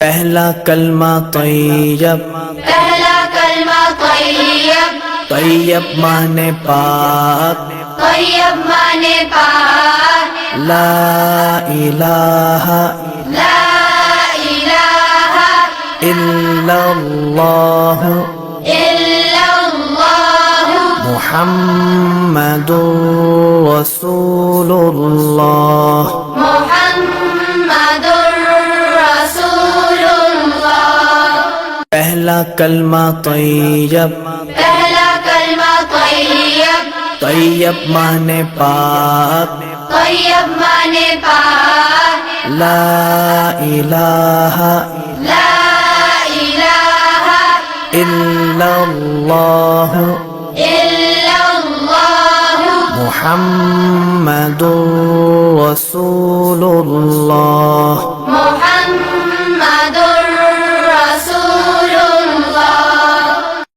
پہلا کلمہ طیب، پہلا کلمہ طیب، طیب مانے پاک، طیب مانے پاک، لا الہ لا الہ الا اللہ الا اللہ محمد رسول اللہ۔ محمد رسول اللہ۔ پہلا کلمہ طیب، پہلا کلمہ طیب، طیب مانے پاک، طیب مانے پاک، لا الہ لا الہ الا اللہ الا اللہ محمد رسول اللہ۔ محمد